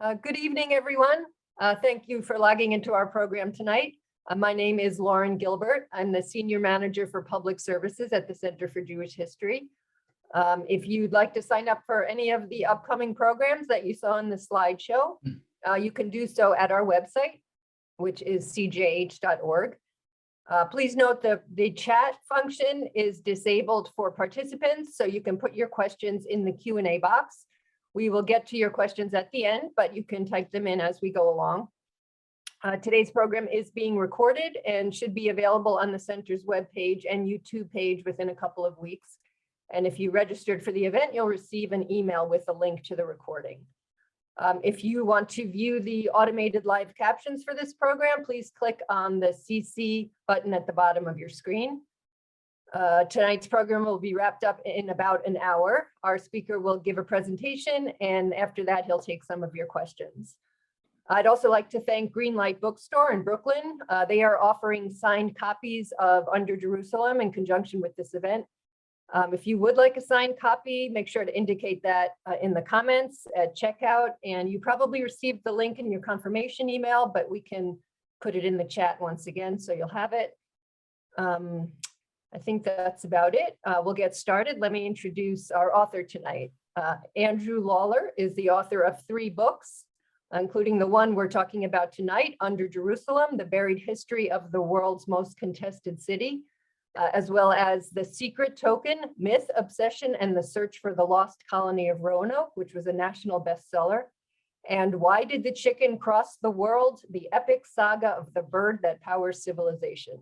Good evening, everyone. Thank you for logging into our program tonight. My name is Lauren Gilbert. I'm the Senior Manager for Public Services at the Center for Jewish History. If you'd like to sign up for any of the upcoming programs that you saw in the slideshow, you can do so at our website, which is cjh.org. Please note that the chat function is disabled for participants, so you can put your questions in the Q&A box. We will get to your questions at the end, but you can type them in as we go along. Today's program is being recorded and should be available on the center's webpage and YouTube page within a couple of weeks. And if you registered for the event, you'll receive an email with a link to the recording. If you want to view the automated live captions for this program, please click on the CC button at the bottom of your screen. Tonight's program will be wrapped up in about an hour. Our speaker will give a presentation, and after that, he'll take some of your questions. I'd also like to thank Greenlight Bookstore in Brooklyn. They are offering signed copies of Under Jerusalem in conjunction with this event. If you would like a signed copy, make sure to indicate that in the comments at checkout, and you probably received the link in your confirmation email, but we can put it in the chat once again, so you'll have it. I think that's about it. We'll get started. Let me introduce our author tonight. Andrew Lawler is the author of 3 books, including the one we're talking about tonight, Under Jerusalem, The Buried History of the World's Most Contested City, as well as The Secret Token, Myth, Obsession, and the Search for the Lost Colony of Roanoke, which was a national bestseller, and Why Did the Chicken Cross the World? The Epic Saga of the Bird That Powers Civilization.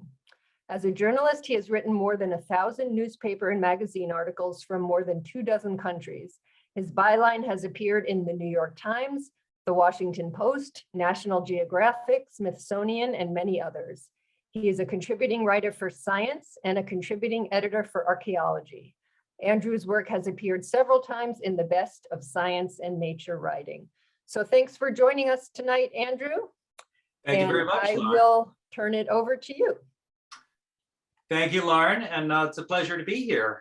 As a journalist, he has written more than 1,000 newspaper and magazine articles from more than 24 countries. His byline has appeared in the New York Times, the Washington Post, National Geographic, Smithsonian, and many others. He is a contributing writer for Science and a contributing editor for Archaeology. Andrew's work has appeared several times in the Best of Science and Nature Writing. So thanks for joining us tonight, Andrew. Thank you very much, I Lauren. will turn it over to you. Thank you, Lauren, and it's a pleasure to be here.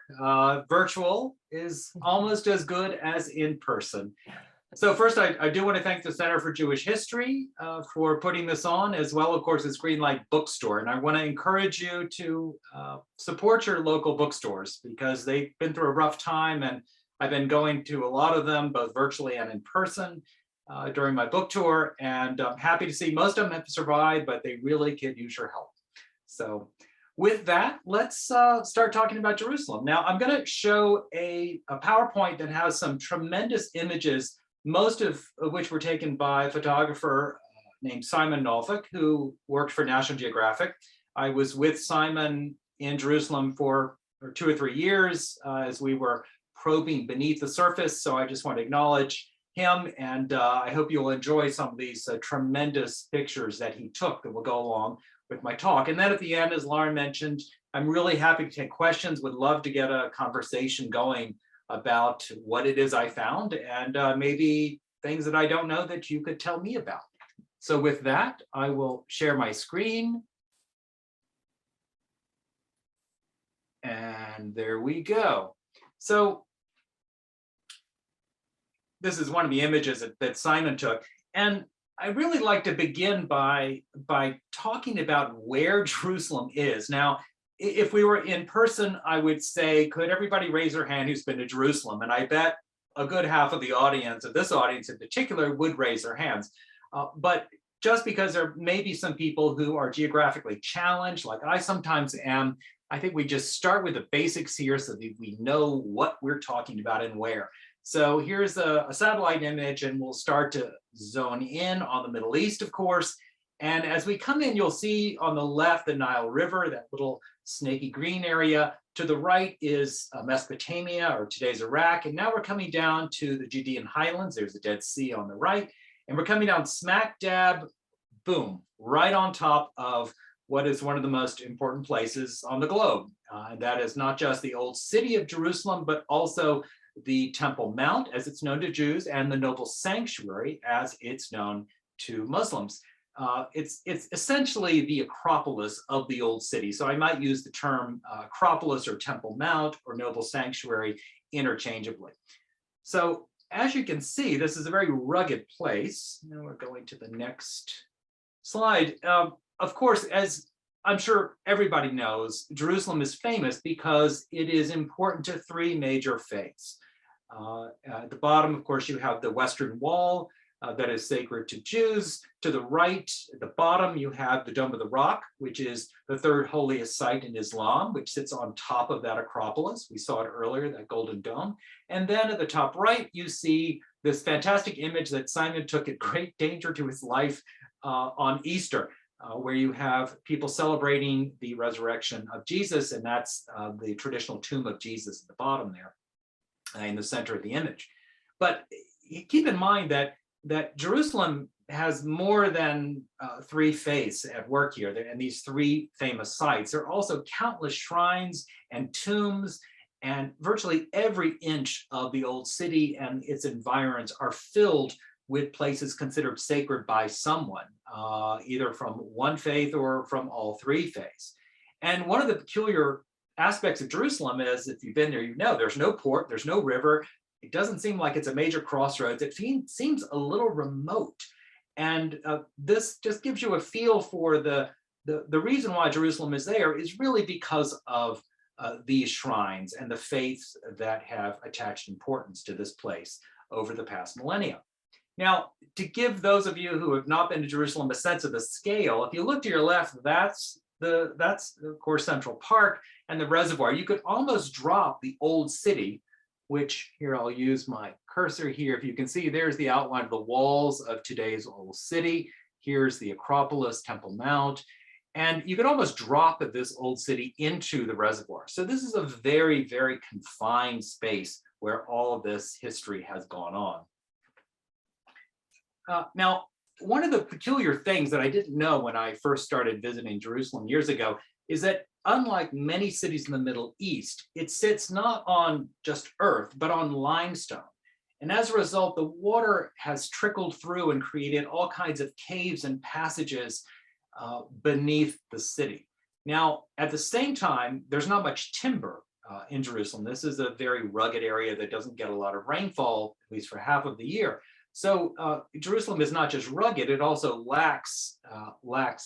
Virtual is almost as good as in person. So first, I do want to thank the Center for Jewish History for putting this on, as well, of course, as Greenlight Bookstore. And I want to encourage you to support your local bookstores because they've been through a rough time, and I've been going to a lot of them, both virtually and in person, during my book tour. And I'm happy to see most of them have survived, but they really could use your help. So with that, let's start talking about Jerusalem. Now, I'm going to show a PowerPoint that has some tremendous images, most of which were taken by a photographer named Simon Norfolk, who worked for National Geographic. I was with Simon in Jerusalem for 2 or 3 years as we were probing beneath the surface. So I just want to acknowledge him, and I hope you'll enjoy some of these tremendous pictures that he took that will go along with my talk. And then at the end, as Lauren mentioned, I'm really happy to take questions, would love to get a conversation going about what it is I found and maybe things that I don't know that you could tell me about. So with that, I will share my screen. And there we go. So this is one of the images that Simon took. And I really like to begin by talking about where Jerusalem is. Now, if we were in person, I would say, could everybody raise their hand who's been to Jerusalem? And I bet a good half of the audience, of this audience in particular, would raise their hands. But just because there may be some people who are geographically challenged, like I sometimes am, I think we just start with the basics here so that we know what we're talking about and where. So here's a satellite image, and we'll start to zone in on the Middle East, of course. And as we come in, you'll see on the left the Nile River, that little snaky green area. To the right is Mesopotamia, or today's Iraq. And now we're coming down to the Judean highlands. There's the Dead Sea on the right. And we're coming down smack dab, boom, right on top of what is one of the most important places on the globe. And that is not just the old city of Jerusalem, but also the Temple Mount, as it's known to Jews, and the noble sanctuary, as it's known to Muslims. It's essentially the Acropolis of the old city. So I might use the term Acropolis or Temple Mount or noble sanctuary interchangeably. So as you can see, this is a very rugged place. Now we're going to the next slide. Of course, as I'm sure everybody knows, Jerusalem is famous because it is important to three major faiths. At the bottom, of course, you have the Western Wall that is sacred to Jews. To the right, at the bottom, you have the Dome of the Rock, which is the third holiest site in Islam, which sits on top of that Acropolis. We saw it earlier, that golden dome. And then at the top right, you see this fantastic image that Simon took at great danger to his life on Easter, where you have people celebrating the resurrection of Jesus, and that's the traditional tomb of Jesus at the bottom there, in the center of the image. But keep in mind that Jerusalem has more than three faiths at work here, and these three famous sites. There are also countless shrines and tombs, and virtually every inch of the old city and its environs are filled with places considered sacred by someone, either from one faith or from all three faiths. And one of the peculiar aspects of Jerusalem is, if you've been there, you know there's no port, there's no river. It doesn't seem like it's a major crossroads. It seems a little remote. And this just gives you a feel for the reason why Jerusalem is there is really because of these shrines and the faiths that have attached importance to this place over the past millennia. Now, to give those of you who have not been to Jerusalem a sense of the scale, if you look to your left, that's of course Central Park and the reservoir. You could almost drop the old city, which here I'll use my cursor here. If you can see, there's the outline of the walls of today's old city. Here's the Acropolis, Temple Mount, and you could almost drop this old city into the reservoir. So this is a very, very confined space where all of this history has gone on. Now, one of the peculiar things that I didn't know when I first started visiting Jerusalem years ago is that unlike many cities in the Middle East, it sits not on just earth, but on limestone. And as a result, the water has trickled through and created all kinds of caves and passages beneath the city. Now, at the same time, there's not much timber in Jerusalem. This is a very rugged area that doesn't get a lot of rainfall, at least for half of the year. So Jerusalem is not just rugged, it also lacks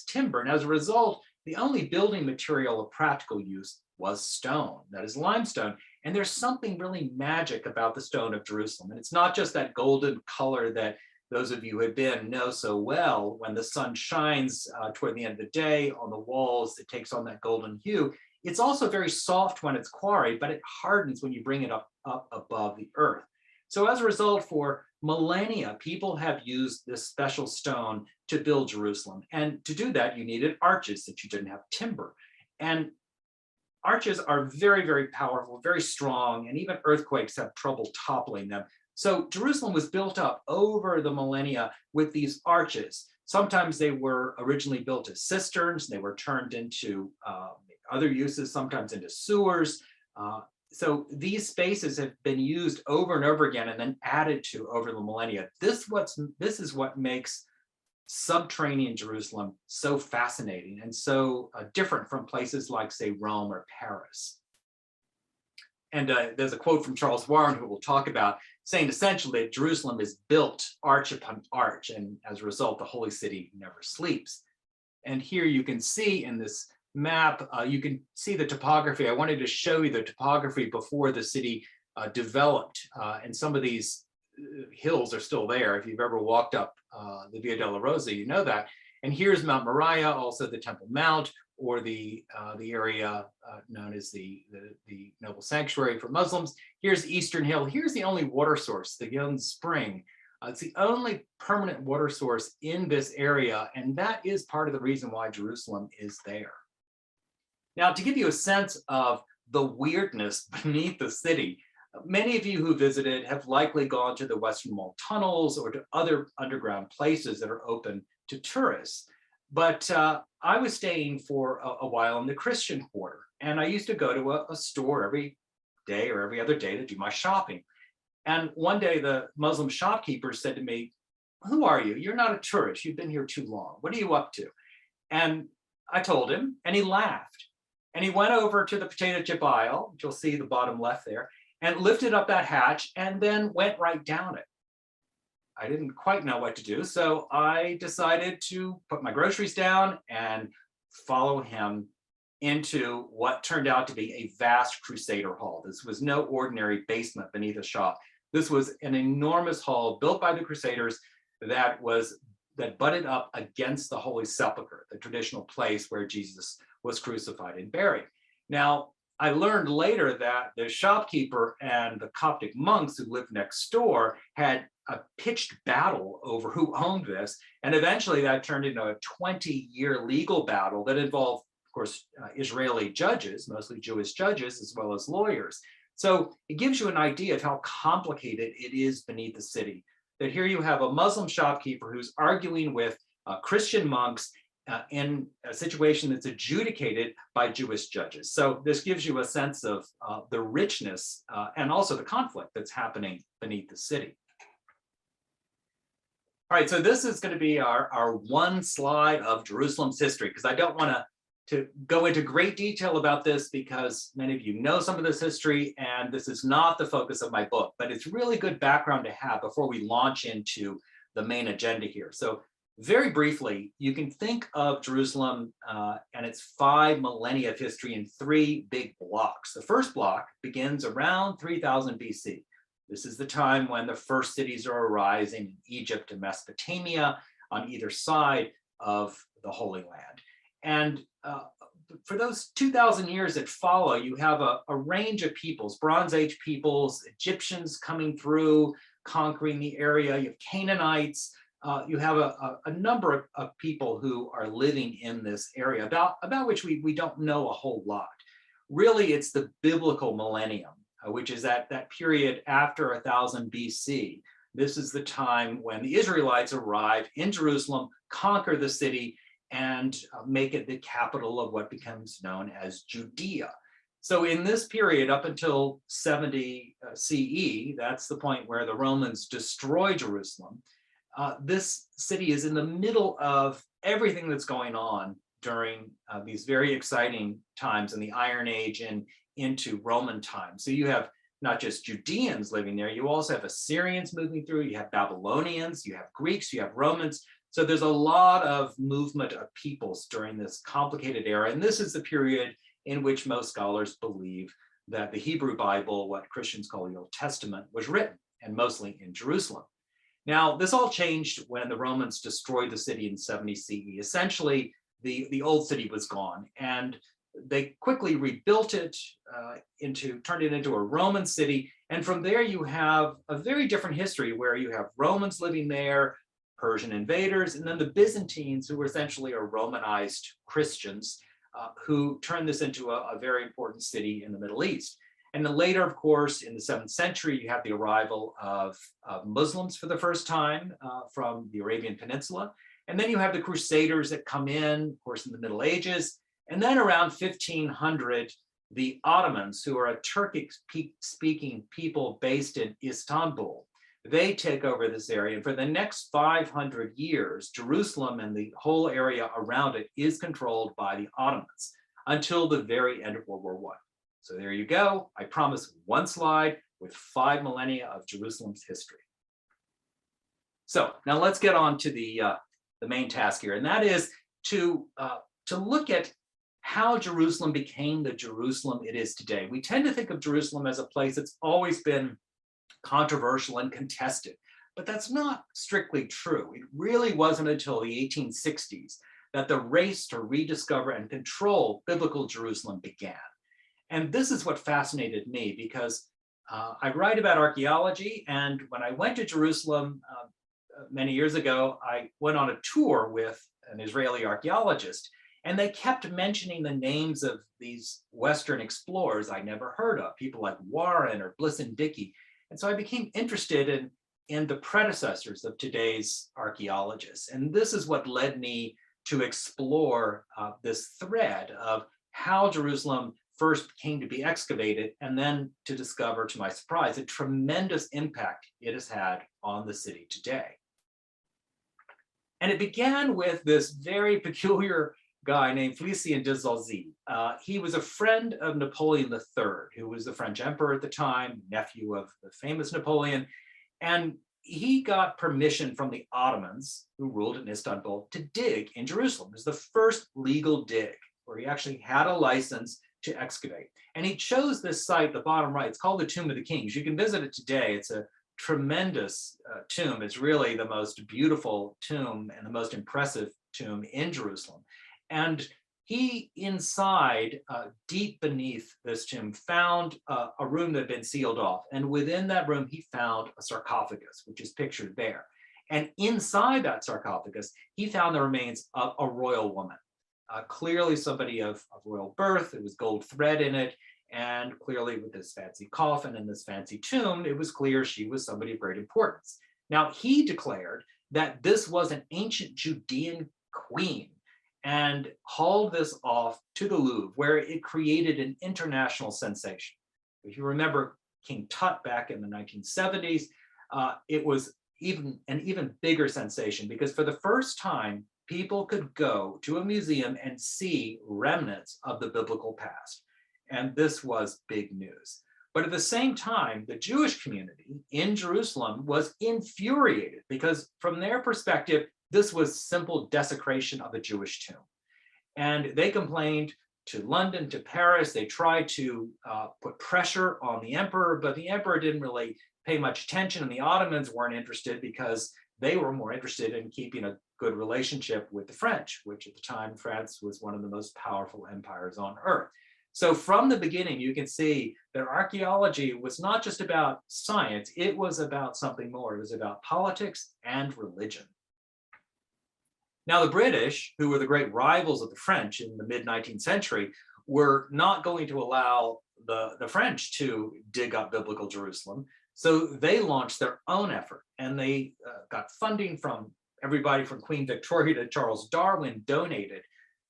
timber. And as a result, the only building material of practical use was stone, that is limestone. And there's something really magic about the stone of Jerusalem. And it's not just that golden color that those of you who have been know so well. When the sun shines toward the end of the day on the walls, it takes on that golden hue. It's also very soft when it's quarried, but it hardens when you bring it up above the earth. So as a result, for millennia, people have used this special stone to build Jerusalem. And to do that, you needed arches that you didn't have timber. And arches are very, very powerful, very strong, and even earthquakes have trouble toppling them. So Jerusalem was built up over the millennia with these arches. Sometimes they were originally built as cisterns. They were turned into other uses, sometimes into sewers. So these spaces have been used over and over again and then added to over the millennia. This is what makes subterranean Jerusalem so fascinating and so different from places like, say, Rome or Paris. And there's a quote from Charles Warren, who we'll talk about, saying essentially that Jerusalem is built arch upon arch, and as a result, the holy city never sleeps. And here you can see in this map, you can see the topography. I wanted to show you the topography before the city developed, and some of these hills are still there. If you've ever walked up the Via della Rosa, you know that. And here's Mount Moriah, also the Temple Mount, or the area known as the Noble Sanctuary for Muslims. Here's Eastern Hill. Here's the only water source, the Yun Spring. It's the only permanent water source in this area, and that is part of the reason why Jerusalem is there. Now, to give you a sense of the weirdness beneath the city, many of you who visited have likely gone to the Western Wall tunnels or to other underground places that are open to tourists. But I was staying for a while in the Christian quarter, and I used to go to a store every day or every other day to do my shopping. And one day the Muslim shopkeeper said to me, "Who are you? You're not a tourist. You've been here too long. What are you up to?" And I told him, and he laughed. And he went over to the potato chip aisle, which you'll see the bottom left there, and lifted up that hatch and then went right down it. I didn't quite know what to do, so I decided to put my groceries down and follow him into what turned out to be a vast Crusader hall. This was no ordinary basement beneath a shop. This was an enormous hall built by the Crusaders that butted up against the Holy Sepulchre, the traditional place where Jesus was crucified and buried. Now, I learned later that the shopkeeper and the Coptic monks who lived next door had a pitched battle over who owned this. And eventually that turned into a 20-year legal battle that involved, of course, Israeli judges, mostly Jewish judges, as well as lawyers. So it gives you an idea of how complicated it is beneath the city. That here you have a Muslim shopkeeper who's arguing with Christian monks in a situation that's adjudicated by Jewish judges. So this gives you a sense of the richness and also the conflict that's happening beneath the city. All right, so this is going to be our one slide of Jerusalem's history, because I don't want to go into great detail about this because many of you know some of this history, and this is not the focus of my book, but it's really good background to have before we launch into the main agenda here. So very briefly, you can think of Jerusalem and its 5 millennia of history in 3 big blocks. The first block begins around 3000 BC. This is the time when the first cities are arising in Egypt and Mesopotamia on either side of the Holy Land. And for those 2000 years that follow, you have a range of peoples, Bronze Age peoples, Egyptians coming through, conquering the area. You have Canaanites. You have a number of people who are living in this area about which we don't know a whole lot. Really, it's the biblical millennium, which is that period after 1000 BC. This is the time when the Israelites arrive in Jerusalem, conquer the city, and make it the capital of what becomes known as Judea. So in this period, up until 70 CE, that's the point where the Romans destroy Jerusalem. This city is in the middle of everything that's going on during these very exciting times in the Iron Age and into Roman times. So you have not just Judeans living there, you also have Assyrians moving through, you have Babylonians, you have Greeks, you have Romans. So there's a lot of movement of peoples during this complicated era. And this is the period in which most scholars believe that the Hebrew Bible, what Christians call the Old Testament, was written, and mostly in Jerusalem. Now, this all changed when the Romans destroyed the city in 70 CE. Essentially, the old city was gone, and they quickly rebuilt it, turned it into a Roman city. And from there, you have a very different history where you have Romans living there, Persian invaders, and then the Byzantines, who were essentially are Romanized Christians, who turned this into a very important city in the Middle East. And then later, of course, in the 7th century, you have the arrival of Muslims for the first time from the Arabian Peninsula. And then you have the Crusaders that come in, of course, in the Middle Ages. And then around 1500, the Ottomans, who are a Turkic-speaking people based in Istanbul, they take over this area. And for the next 500 years, Jerusalem and the whole area around it is controlled by the Ottomans until the very end of World War I. So there you go. I promise one slide with 5 millennia of Jerusalem's history. So now let's get on to the main task here, and that is to look at how Jerusalem became the Jerusalem it is today. We tend to think of Jerusalem as a place that's always been controversial and contested, but that's not strictly true. It really wasn't until the 1860s that the race to rediscover and control biblical Jerusalem began. And this is what fascinated me, because I write about archaeology, and when I went to Jerusalem many years ago, I went on a tour with an Israeli archaeologist, and they kept mentioning the names of these Western explorers I never heard of, people like Warren or Bliss and Dickey. And so I became interested in the predecessors of today's archaeologists. And this is what led me to explore this thread of how Jerusalem first came to be excavated, and then to discover, to my surprise, a tremendous impact it has had on the city today. And it began with this very peculiar guy named Félicien de Zalzy. He was a friend of Napoleon III, who was the French emperor at the time, nephew of the famous Napoleon. And he got permission from the Ottomans, who ruled in Istanbul, to dig in Jerusalem. It was the first legal dig where he actually had a license to excavate. And he chose this site, the bottom right. It's called the Tomb of the Kings. You can visit it today. It's a tremendous tomb. It's really the most beautiful tomb and the most impressive tomb in Jerusalem. And he, inside, deep beneath this tomb, found a room that had been sealed off. And within that room, he found a sarcophagus, which is pictured there. And inside that sarcophagus, he found the remains of a royal woman. Clearly somebody of royal birth. There was gold thread in it. And clearly with this fancy coffin and this fancy tomb, it was clear she was somebody of great importance. Now, he declared that this was an ancient Judean queen and hauled this off to the Louvre, where it created an international sensation. If you remember King Tut back in the 1970s, it was an even bigger sensation, because for the first time, people could go to a museum and see remnants of the biblical past. And this was big news. But at the same time, the Jewish community in Jerusalem was infuriated, because from their perspective, this was simple desecration of a Jewish tomb. And they complained to London, to Paris. They tried to put pressure on the emperor, but the emperor didn't really pay much attention, and the Ottomans weren't interested because they were more interested in keeping a good relationship with the French, which at the time, France was one of the most powerful empires on earth. So from the beginning, you can see that archaeology was not just about science, it was about something more. It was about politics and religion. Now, the British, who were the great rivals of the French in the mid-19th century, were not going to allow the French to dig up biblical Jerusalem. So they launched their own effort, and they got funding from everybody from Queen Victoria to Charles Darwin donated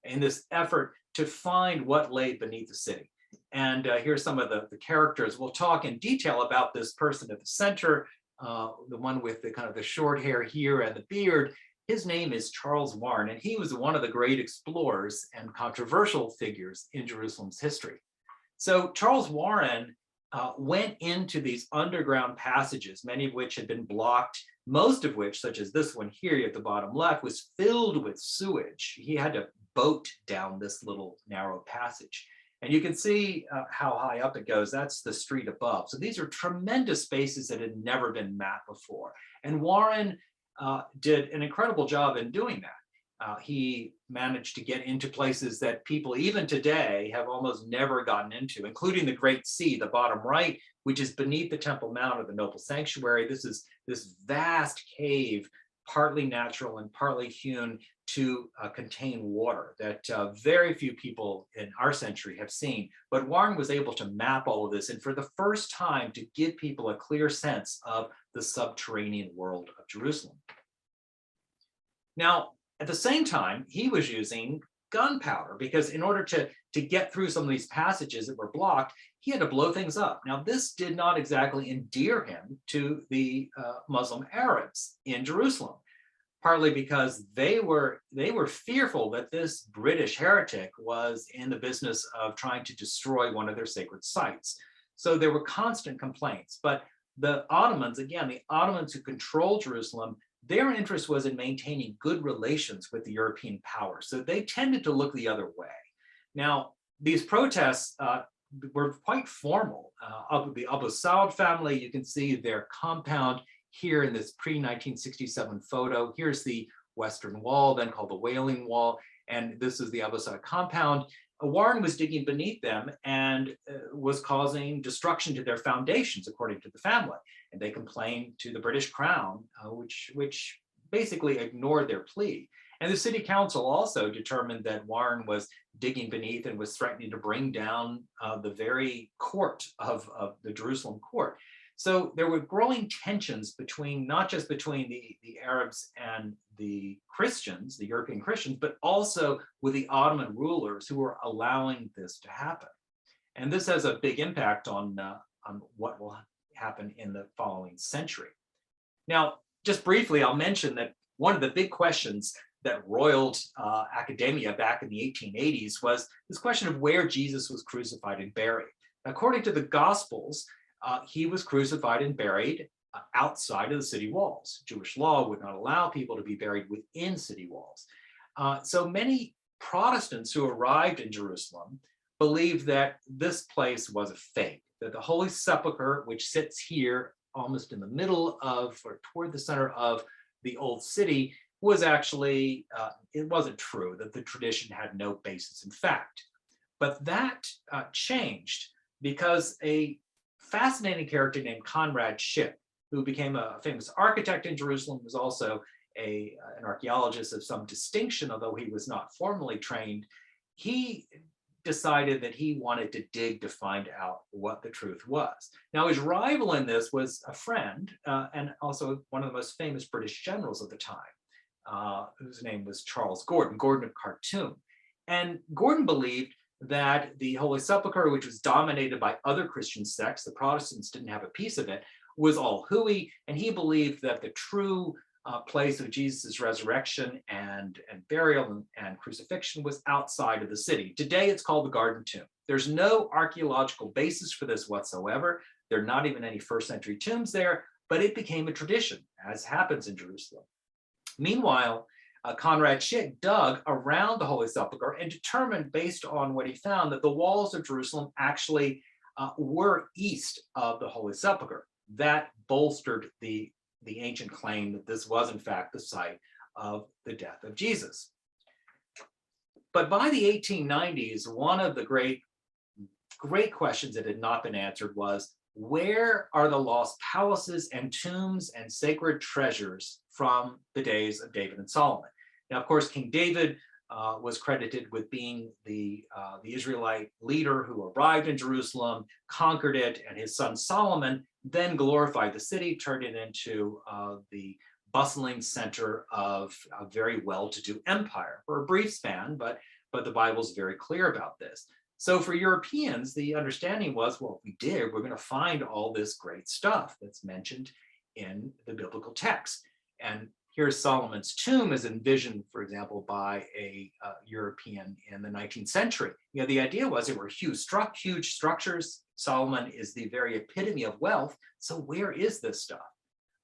in this effort to find what lay beneath the city. And here's some of the characters. We'll talk in detail about this person at the center, the one with the kind of the short hair here and the beard. His name is Charles Warren, and he was one of the great explorers and controversial figures in Jerusalem's history. So Charles Warren went into these underground passages, many of which had been blocked, most of which, such as this one here at the bottom left, was filled with sewage. He had to boat down this little narrow passage. And you can see how high up it goes. That's the street above. So these are tremendous spaces that had never been mapped before. And Warren did an incredible job in doing that. He managed to get into places that people even today have almost never gotten into, including the Great Sea, the bottom right, which is beneath the Temple Mount of the Noble Sanctuary. This is this vast cave, partly natural and partly hewn to contain water that very few people in our century have seen. But Warren was able to map all of this, and for the first time to give people a clear sense of the subterranean world of Jerusalem. Now, at the same time, he was using gunpowder, because in order to get through some of these passages that were blocked, he had to blow things up. Now, this did not exactly endear him to the Muslim Arabs in Jerusalem, partly because they were fearful that this British heretic was in the business of trying to destroy one of their sacred sites. So there were constant complaints. But the Ottomans, again, the Ottomans who controlled Jerusalem, their interest was in maintaining good relations with the European powers. So they tended to look the other way. Now, these protests were quite formal. The Abu Saud family, you can see their compound here in this pre-1967 photo. Here's the Western Wall, then called the Wailing Wall, and this is the Abu Saud compound. Warren was digging beneath them and was causing destruction to their foundations, according to the family. And they complained to the British Crown, which basically ignored their plea. And the city council also determined that Warren was digging beneath and was threatening to bring down the very court of the Jerusalem court. So there were growing tensions between, not just between the Arabs and the Christians, the European Christians, but also with the Ottoman rulers who were allowing this to happen. And this has a big impact on what will happen in the following century. Now, just briefly, I'll mention that one of the big questions that roiled academia back in the 1880s was this question of where Jesus was crucified and buried. According to the Gospels, he was crucified and buried outside of the city walls. Jewish law would not allow people to be buried within city walls. So many Protestants who arrived in Jerusalem believed that this place was a fake, that the Holy Sepulchre, which sits here almost in the middle of or toward the center of the old city, was actually, it wasn't true, that the tradition had no basis in fact. But that changed because a fascinating character named Conrad Schick, who became a famous architect in Jerusalem, was also an archaeologist of some distinction, although he was not formally trained. He decided that he wanted to dig to find out what the truth was. Now, his rival in this was a friend and also one of the most famous British generals of the time, whose name was Charles Gordon, Gordon of Khartoum. And Gordon believed that the Holy Sepulchre, which was dominated by other Christian sects, the Protestants didn't have a piece of it, was all hooey, and he believed that the true place of Jesus' resurrection and burial and crucifixion was outside of the city. Today, it's called the Garden Tomb. There's no archaeological basis for this whatsoever. There are not even any first century tombs there, but it became a tradition, as happens in Jerusalem. Meanwhile, Conrad Schick dug around the Holy Sepulchre and determined, based on what he found, that the walls of Jerusalem actually were east of the Holy Sepulchre. That bolstered the ancient claim that this was in fact the site of the death of Jesus. But by the 1890s, one of the great questions that had not been answered was, where are the lost palaces and tombs and sacred treasures from the days of David and Solomon? Now, of course, King David was credited with being the Israelite leader who arrived in Jerusalem, conquered it, and his son Solomon then glorified the city, turned it into the bustling center of a very well-to-do empire for a brief span, but the Bible's very clear about this. So for Europeans, the understanding was, well, if we dig, we're going to find all this great stuff that's mentioned in the biblical text. And here's Solomon's tomb as envisioned, for example, by a European in the 19th century. You know, the idea was there were huge structures. Solomon is the very epitome of wealth. So where is this stuff?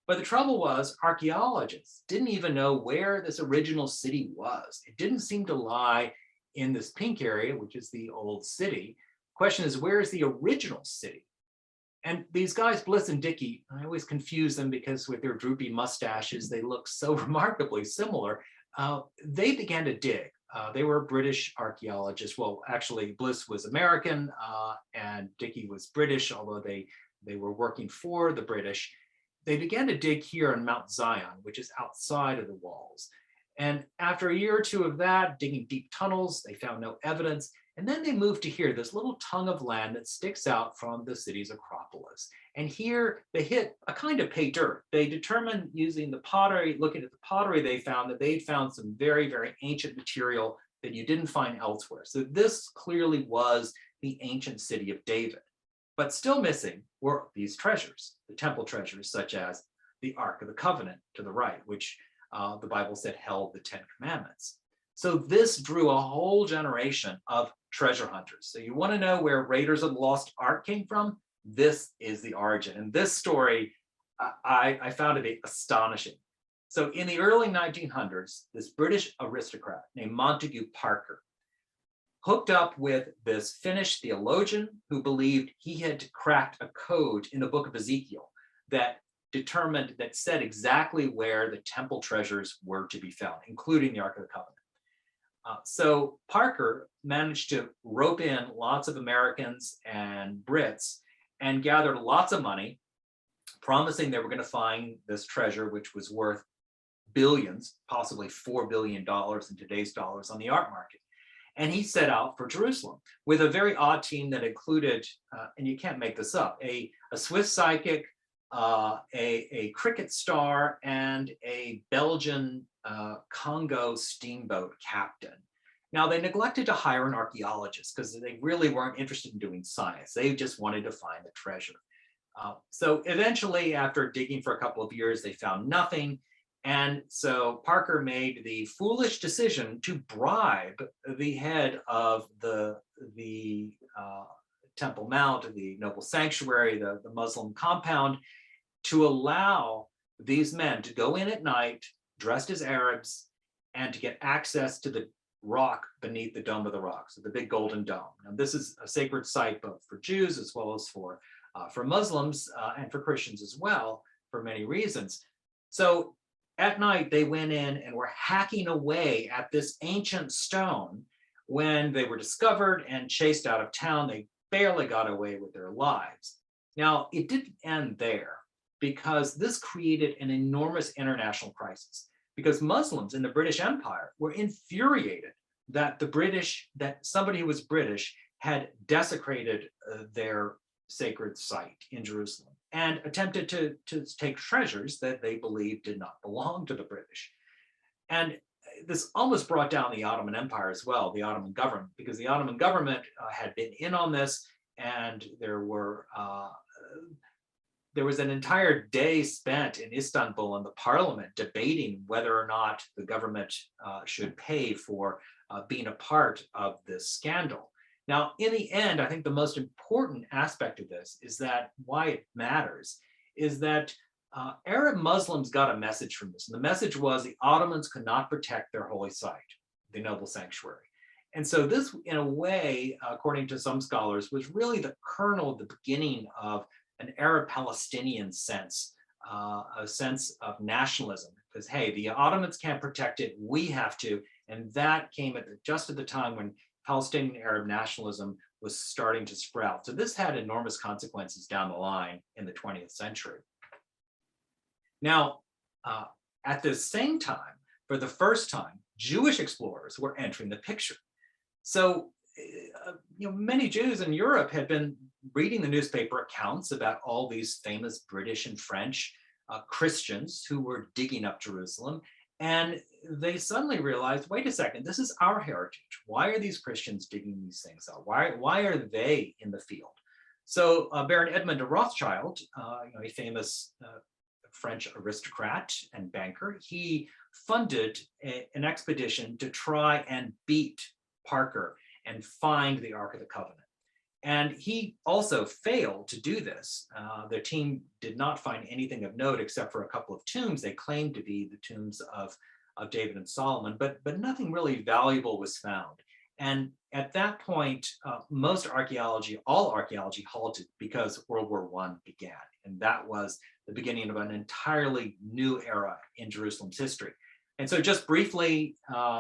But the trouble was, archaeologists didn't even know where this original city was. It didn't seem to lie in this pink area, which is the old city. The question is, where is the original city? And these guys, Bliss and Dickey, I always confuse them because with their droopy mustaches, they look so remarkably similar. They began to dig. They were British archaeologists. Well, actually, Bliss was American and Dickey was British, although they were working for the British. They began to dig here on Mount Zion, which is outside of the walls. And after a year or two of that, digging deep tunnels, they found no evidence. And then they moved to here, this little tongue of land that sticks out from the city's Acropolis. And here they hit a kind of pay dirt. They determined using the pottery, looking at the pottery they found, that they'd found some very, very ancient material that you didn't find elsewhere. So this clearly was the ancient city of David. But still missing were these treasures, the temple treasures, such as the Ark of the Covenant to the right, which the Bible said held the 10 Commandments. So this drew a whole generation of treasure hunters. So you want to know where Raiders of the Lost Ark came from? This is the origin. And this story, I found to be astonishing. So in the early 1900s, this British aristocrat named Montague Parker hooked up with this Finnish theologian who believed he had cracked a code in the book of Ezekiel that said exactly where the temple treasures were to be found, including the Ark of the Covenant. So Parker managed to rope in lots of Americans and Brits and gathered lots of money, promising they were going to find this treasure, which was worth billions, possibly $4 billion in today's dollars on the art market. And he set out for Jerusalem with a very odd team that included, and you can't make this up, a Swiss psychic, a cricket star, and a Belgian Congo steamboat captain. Now, they neglected to hire an archaeologist because they really weren't interested in doing science. They just wanted to find the treasure. So eventually, after digging for a couple of years, they found nothing. And so Parker made the foolish decision to bribe the head of the Temple Mount, the noble sanctuary, the Muslim compound, to allow these men to go in at night dressed as Arabs and to get access to the rock beneath the Dome of the Rock, so the big golden dome. Now, this is a sacred site both for Jews as well as for Muslims and for Christians as well, for many reasons. So at night, they went in and were hacking away at this ancient stone. When they were discovered and chased out of town, they barely got away with their lives. Now, it didn't end there, because this created an enormous international crisis, because Muslims in the British Empire were infuriated that somebody who was British had desecrated their sacred site in Jerusalem and attempted to take treasures that they believed did not belong to the British. And this almost brought down the Ottoman Empire as well, the Ottoman government, because the Ottoman government had been in on this, and there was an entire day spent in Istanbul in the parliament debating whether or not the government should pay for being a part of this scandal. Now, in the end, I think the most important aspect of this is that why it matters is that Arab Muslims got a message from this. And the message was the Ottomans could not protect their holy site, the noble sanctuary. And so this, in a way, according to some scholars, was really the kernel, the beginning of an Arab Palestinian sense, a sense of nationalism, because, hey, the Ottomans can't protect it, we have to. And that came just at the time when Palestinian Arab nationalism was starting to sprout. So this had enormous consequences down the line in the 20th century. Now, at the same time, for the first time, Jewish explorers were entering the picture. So, many Jews in Europe had been reading the newspaper accounts about all these famous British and French Christians who were digging up Jerusalem. And they suddenly realized, wait a second, this is our heritage. Why are these Christians digging these things up? Why are they in the field? So Baron Edmond de Rothschild, a famous French aristocrat and banker, he funded an expedition to try and beat Parker and find the Ark of the Covenant. And he also failed to do this. Their team did not find anything of note except for a couple of tombs they claimed to be the tombs of David and Solomon, but nothing really valuable was found. And at that point, most archaeology, all archaeology halted because World War I began. And that was the beginning of an entirely new era in Jerusalem's history. And so just briefly,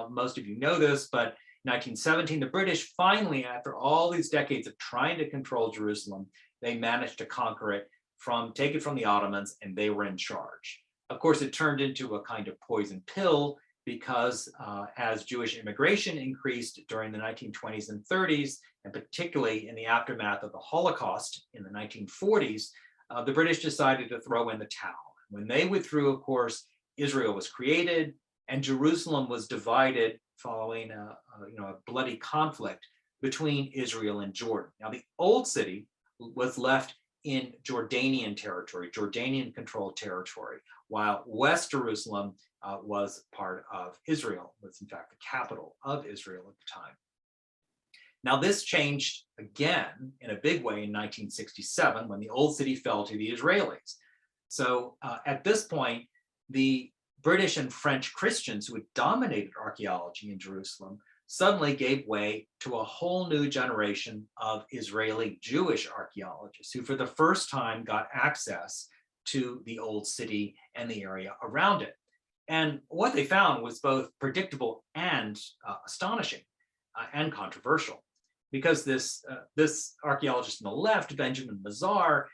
most of you know this, but 1917, the British finally, after all these decades of trying to control Jerusalem, they managed to conquer it, take it from the Ottomans, and they were in charge. Of course, it turned into a kind of poison pill because as Jewish immigration increased during the 1920s and 30s, and particularly in the aftermath of the Holocaust in the 1940s, the British decided to throw in the towel. When they withdrew, of course, Israel was created and Jerusalem was divided following a bloody conflict between Israel and Jordan. Now, the old city was left in Jordanian territory, Jordanian-controlled territory, while West Jerusalem was part of Israel, was in fact the capital of Israel at the time. Now, this changed again in a big way in 1967 when the old city fell to the Israelis. So at this point, the British and French Christians who had dominated archaeology in Jerusalem suddenly gave way to a whole new generation of Israeli Jewish archaeologists who for the first time got access to the old city and the area around it. And what they found was both predictable and astonishing and controversial, because this archaeologist on the left, Benjamin Mazar,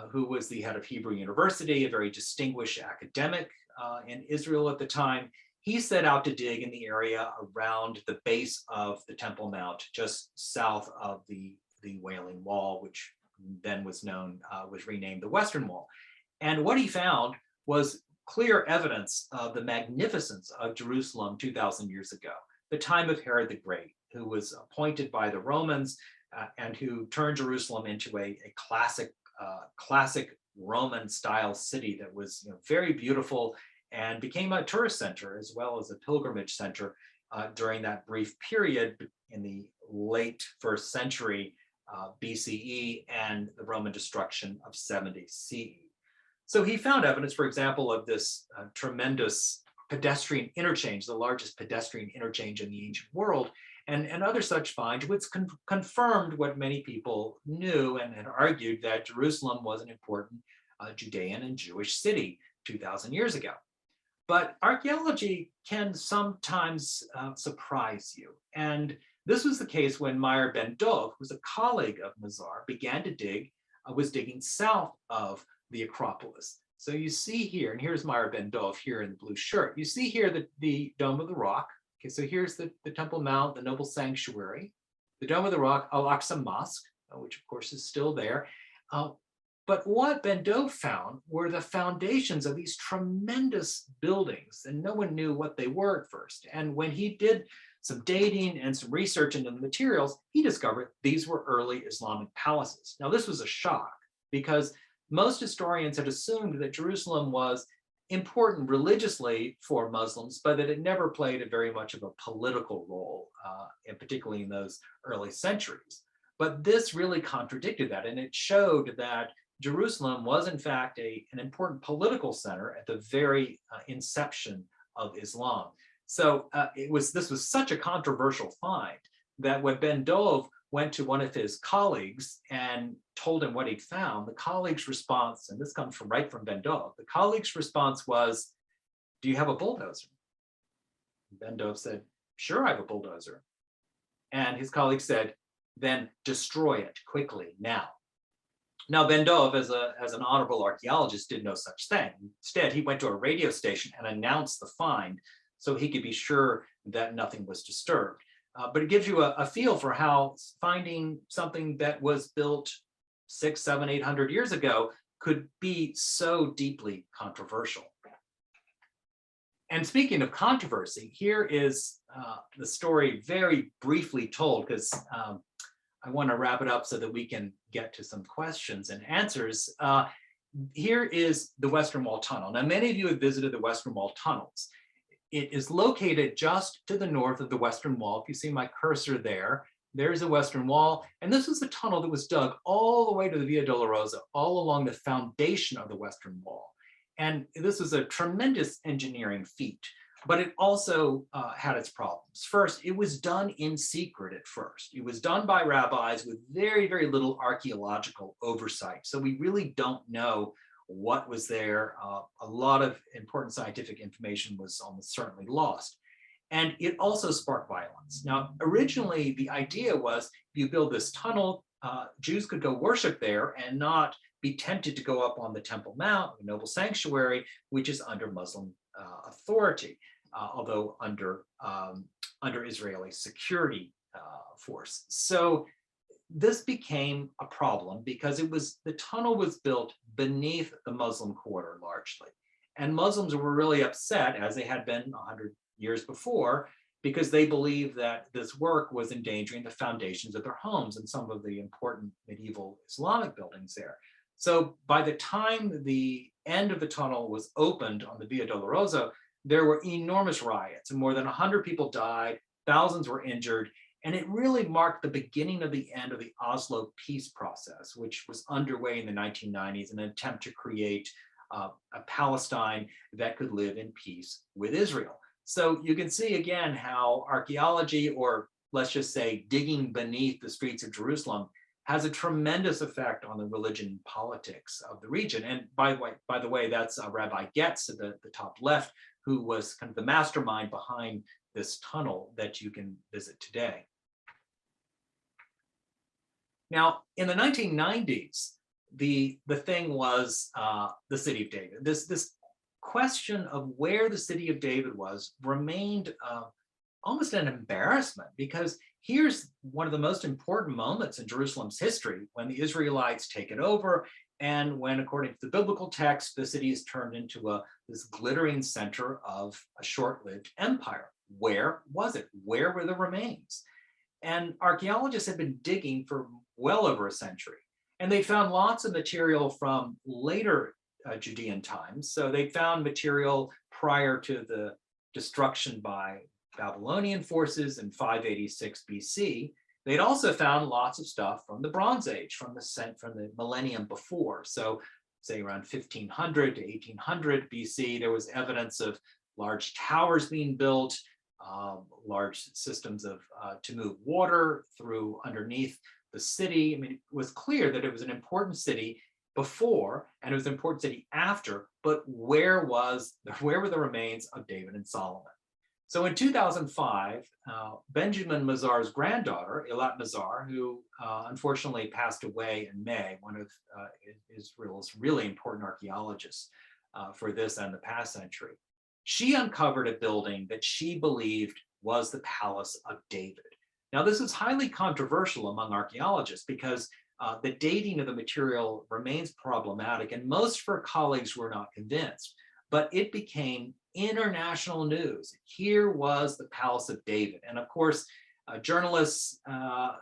who was the head of Hebrew University, a very distinguished academic in Israel at the time, he set out to dig in the area around the base of the Temple Mount, just south of the Wailing Wall, which then was renamed the Western Wall. And what he found was clear evidence of the magnificence of Jerusalem 2,000 years ago, the time of Herod the Great, who was appointed by the Romans and who turned Jerusalem into a classic Roman-style city that was very beautiful and became a tourist center as well as a pilgrimage center during that brief period in the late 1st century BCE and the Roman destruction of 70 CE. So he found evidence, for example, of this tremendous pedestrian interchange, the largest pedestrian interchange in the ancient world, and other such finds, which confirmed what many people knew and had argued, that Jerusalem was an important Judean and Jewish city 2,000 years ago. But archaeology can sometimes surprise you. And this was the case when Meir Ben Dov, who was a colleague of Mazar, began to dig, was digging south of the Acropolis. So you see here, and here's Meir Ben Dov here in the blue shirt. You see here the Dome of the Rock. Okay, so here's the Temple Mount, the Noble Sanctuary, the Dome of the Rock, Al-Aqsa Mosque, which of course is still there. But what Ben Dov found were the foundations of these tremendous buildings, and no one knew what they were at first. And when he did some dating and some research into the materials, he discovered these were early Islamic palaces. Now, this was a shock because most historians had assumed that Jerusalem was important religiously for Muslims, but that it never played a very much of a political role, and particularly in those early centuries. But this really contradicted that, and it showed that Jerusalem was in fact an important political center at the very inception of Islam. So this was such a controversial find that when Ben Dov went to one of his colleagues and told him what he'd found, the colleague's response, and this comes right from Ben Dov, the colleague's response was, "Do you have a bulldozer?" Ben Dov said, "Sure, I have a bulldozer." And his colleague said, "Then destroy it quickly now." Now, Ben Dov, as an honorable archaeologist, did no such thing. Instead, he went to a radio station and announced the find so he could be sure that nothing was disturbed. But it gives you a feel for how finding something that was built 600, 700, 800 years ago could be so deeply controversial. And speaking of controversy, here is the story very briefly told, because I want to wrap it up so that we can get to some questions and answers. Here is the Western Wall Tunnel. Now, many of you have visited the Western Wall tunnels. It is located just to the north of the Western Wall. If you see my cursor there, there's the Western Wall. And this was a tunnel that was dug all the way to the Via Dolorosa, all along the foundation of the Western Wall. And this was a tremendous engineering feat, but it also had its problems. First, it was done in secret at first. It was done by rabbis with very, very little archaeological oversight. So we really don't know what was there. A lot of important scientific information was almost certainly lost. And it also sparked violence. Now, originally, the idea was you build this tunnel, Jews could go worship there and not be tempted to go up on the Temple Mount, the Noble Sanctuary, which is under Muslim authority, although under Israeli security force. So this became a problem because the tunnel was built beneath the Muslim quarter largely. And Muslims were really upset, as they had been 100 years before, because they believed that this work was endangering the foundations of their homes and some of the important medieval Islamic buildings there. So by the time the end of the tunnel was opened on the Via Dolorosa, there were enormous riots, and more than 100 people died, thousands were injured, and it really marked the beginning of the end of the Oslo peace process, which was underway in the 1990s in an attempt to create a Palestine that could live in peace with Israel. So you can see again how archaeology, or let's just say digging beneath the streets of Jerusalem, has a tremendous effect on the religion and politics of the region. And by the way, that's Rabbi Getz at the top left, who was kind of the mastermind behind this tunnel that you can visit today. Now, in the 1990s, the thing was the city of David. This question of where the city of David was remained almost an embarrassment, because here's one of the most important moments in Jerusalem's history, when the Israelites take it over, and when, according to the biblical text, the city is turned into this glittering center of a short-lived empire. Where was it? Where were the remains? And archaeologists have been digging for well over a century, and they found lots of material from later Judean times. So they found material prior to the destruction by Babylonian forces in 586 BC. They'd also found lots of stuff from the Bronze Age, from the millennium before. So say around 1500 to 1800 BC, there was evidence of large towers being built, large systems of to move water through underneath the city. I mean, it was clear that it was an important city before, and it was an important city after, but where were the remains of David and Solomon? So in 2005, Benjamin Mazar's granddaughter, Eilat Mazar, who unfortunately passed away in May, one of Israel's really important archaeologists for this and the past century, she uncovered a building that she believed was the Palace of David. Now, this is highly controversial among archaeologists because the dating of the material remains problematic, and most of her colleagues were not convinced. But it became international news. Here was the Palace of David. And of course, journalists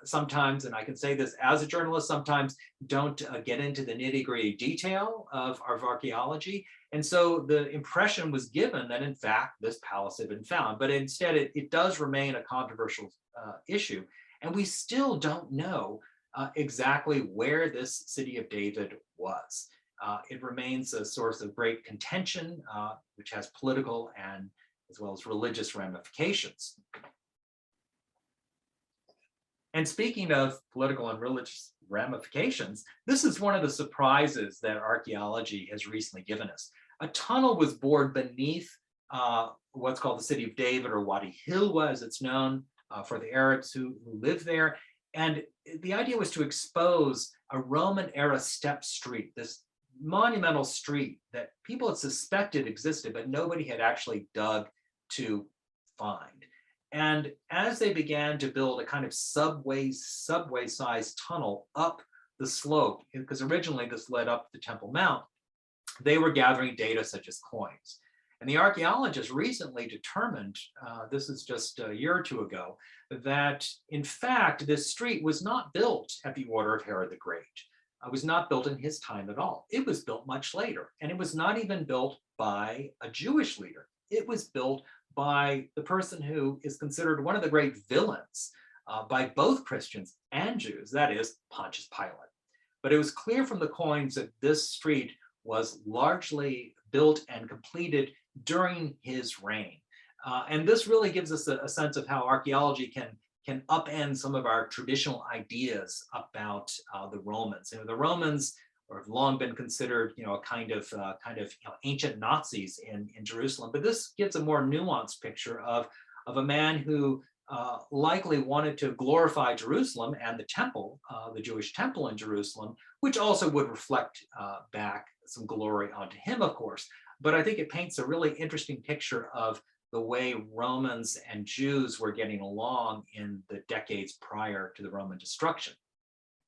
sometimes, and I can say this as a journalist, sometimes don't get into the nitty-gritty detail of archaeology. And so the impression was given that, in fact, this palace had been found. But instead, it does remain a controversial issue. And we still don't know exactly where this city of David was. It remains a source of great contention, which has political and as well as religious ramifications. And speaking of political and religious ramifications, this is one of the surprises that archaeology has recently given us. A tunnel was bored beneath what's called the city of David, or Wadi Hilwa, as it's known for the Arabs who live there. And the idea was to expose a Roman era step street, this monumental street that people had suspected existed, but nobody had actually dug to find. And as they began to build a kind of subway-sized tunnel up the slope, because originally this led up the Temple Mount, they were gathering data such as coins. And the archaeologists recently determined, this is just a year or two ago, that in fact, this street was not built at the order of Herod the Great. It was not built in his time at all. It was built much later, and it was not even built by a Jewish leader. It was built by the person who is considered one of the great villains by both Christians and Jews, that is Pontius Pilate. But it was clear from the coins that this street was largely built and completed during his reign. And this really gives us a sense of how archaeology can upend some of our traditional ideas about the Romans. You know, the Romans have long been considered, a kind of ancient Nazis in Jerusalem. But this gives a more nuanced picture of a man who likely wanted to glorify Jerusalem and the temple, the Jewish temple in Jerusalem, which also would reflect back some glory onto him, of course. But I think it paints a really interesting picture of the way Romans and Jews were getting along in the decades prior to the Roman destruction.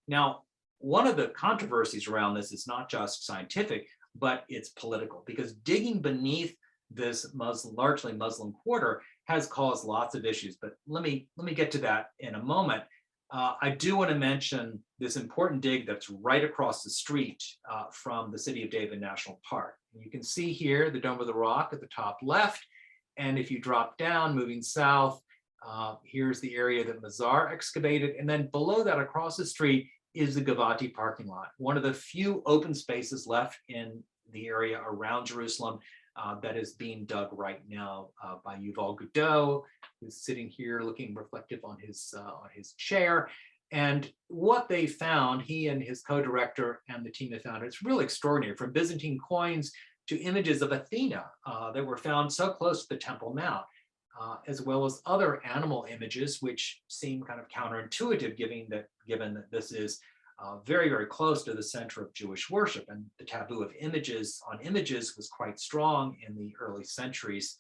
Now, one of the controversies around this is not just scientific, but it's political, because digging beneath this largely Muslim quarter has caused lots of issues. But let me get to that in a moment. I do want to mention this important dig that's right across the street from the City of David National Park. And you can see here the Dome of the Rock at the top left. And if you drop down, moving south, here's the area that Mazar excavated. And then below that, across the street, is the Givati parking lot, one of the few open spaces left in the area around Jerusalem that is being dug right now by Yuval Godot, who's sitting here looking reflective on his chair. And what they found, he and his co-director and the team that found it, it's really extraordinary, from Byzantine coins to images of Athena that were found so close to the Temple Mount, as well as other animal images, which seem kind of counterintuitive, given that this is very, very close to the center of Jewish worship. And the taboo of images was quite strong in the early centuries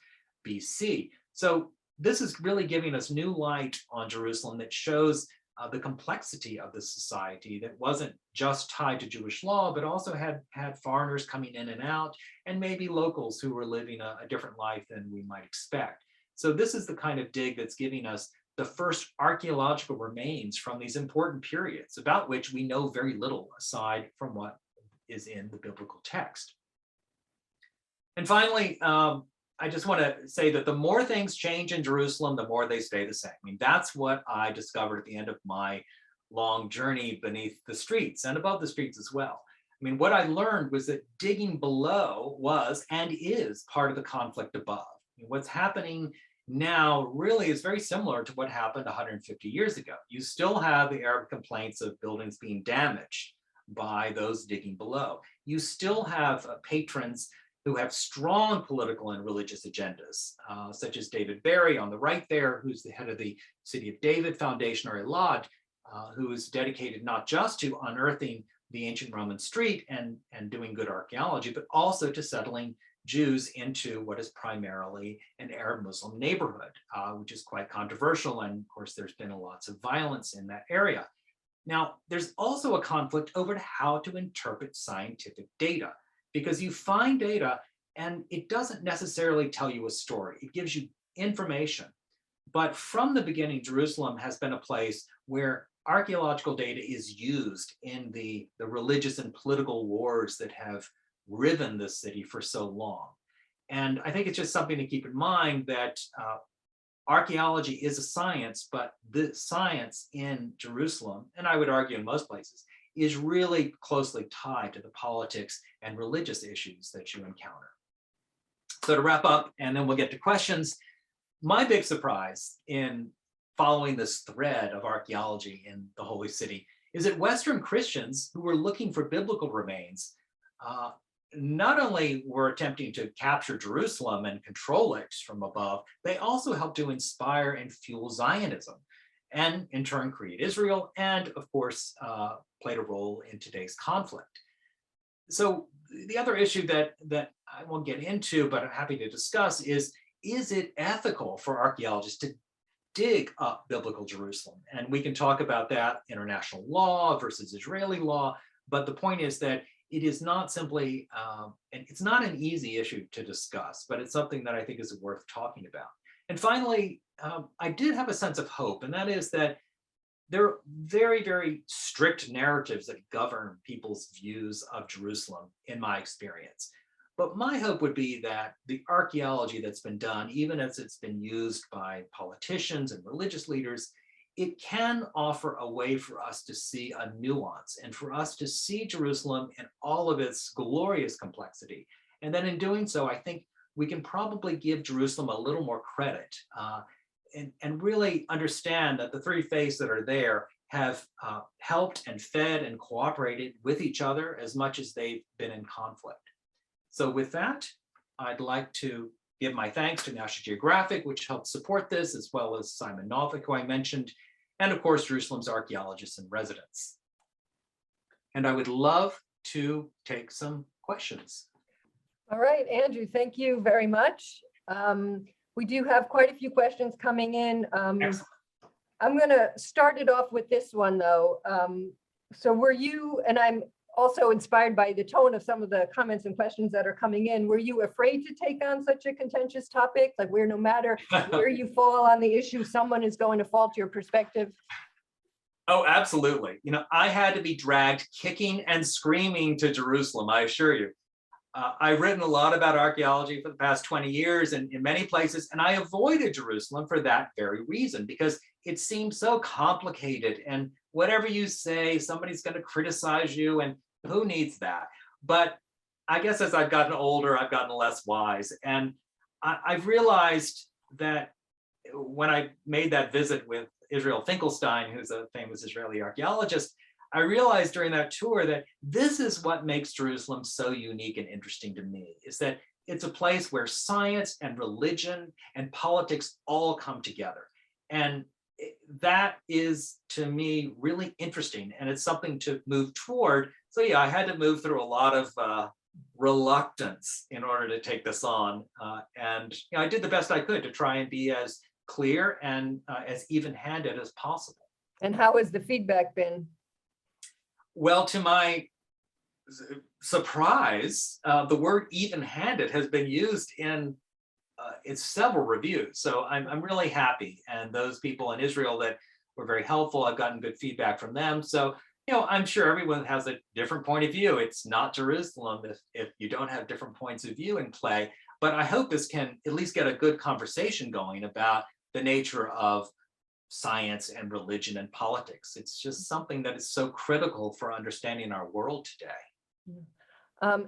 BC. So this is really giving us new light on Jerusalem that shows the complexity of the society that wasn't just tied to Jewish law, but also had foreigners coming in and out, and maybe locals who were living a different life than we might expect. So this is the kind of dig that's giving us the first archaeological remains from these important periods, about which we know very little aside from what is in the biblical text. And finally, I just want to say that the more things change in Jerusalem, the more they stay the same. I mean, that's what I discovered at the end of my long journey beneath the streets and above the streets as well. I mean, what I learned was that digging below was and is part of the conflict above. I mean, what's happening now really is very similar to what happened 150 years ago. You still have the Arab complaints of buildings being damaged by those digging below. You still have patrons who have strong political and religious agendas, such as David Barry on the right there, who's the head of the City of David Foundation, or Elad, who is dedicated not just to unearthing the ancient Roman street and doing good archaeology, but also to settling Jews into what is primarily an Arab Muslim neighborhood, which is quite controversial. And of course, there's been lots of violence in that area. Now, there's also a conflict over how to interpret scientific data, because you find data and it doesn't necessarily tell you a story. It gives you information. But from the beginning, Jerusalem has been a place where archaeological data is used in the religious and political wars that have riven the city for so long. And I think it's just something to keep in mind that archaeology is a science, but the science in Jerusalem, and I would argue in most places, is really closely tied to the politics and religious issues that you encounter. So to wrap up, and then we'll get to questions, my big surprise in following this thread of archaeology in the Holy City is that Western Christians who were looking for biblical remains not only were attempting to capture Jerusalem and control it from above, they also helped to inspire and fuel Zionism, and in turn create Israel, and of course played a role in today's conflict. So the other issue that I won't get into, but I'm happy to discuss is it ethical for archaeologists to dig up biblical Jerusalem? And we can talk about that, international law versus Israeli law, but the point is that it is not simply, and it's not an easy issue to discuss, but it's something that I think is worth talking about. And finally, I did have a sense of hope, and that is that there are very, very strict narratives that govern people's views of Jerusalem, in my experience. But my hope would be that the archaeology that's been done, even as it's been used by politicians and religious leaders, it can offer a way for us to see a nuance and for us to see Jerusalem in all of its glorious complexity. And then in doing so, I think we can probably give Jerusalem a little more credit and really understand that the three faiths that are there have helped and fed and cooperated with each other as much as they've been in conflict. So with that, I'd like to give my thanks to National Geographic, which helped support this, as well as Simon Novick, who I mentioned, and of course, Jerusalem's archaeologists and residents. And I would love to take some questions. All right, Andrew, thank you very much. We do have quite a few questions coming in. I'm going to start it off with this one, though. So were you, and I'm also inspired by the tone of some of the comments and questions that are coming in, were you afraid to take on such a contentious topic? Like where no matter where you fall on the issue, someone is going to fault your perspective? Oh, absolutely. You know, I had to be dragged kicking and screaming to Jerusalem, I assure you. I've written a lot about archaeology for the past 20 years and in many places, and I avoided Jerusalem for that very reason, because it seems so complicated, and whatever you say, somebody's going to criticize you, and who needs that? But I guess as I've gotten older, I've gotten less wise, and I've realized that when I made that visit with Israel Finkelstein, who's a famous Israeli archaeologist, I realized during that tour that this is what makes Jerusalem so unique and interesting to me, is that it's a place where science and religion and politics all come together. And that is, to me, really interesting, and it's something to move toward. So yeah, I had to move through a lot of reluctance in order to take this on. And you know, I did the best I could to try and be as clear and as even-handed as possible. And how has the feedback been? Well, to my surprise, the word even-handed has been used in several reviews. So I'm really happy. And those people in Israel that were very helpful, I've gotten good feedback from them. So, you know, I'm sure everyone has a different point of view. It's not Jerusalem if you don't have different points of view in play. But I hope this can at least get a good conversation going about the nature of science and religion and politics. It's just something that is so critical for understanding our world today.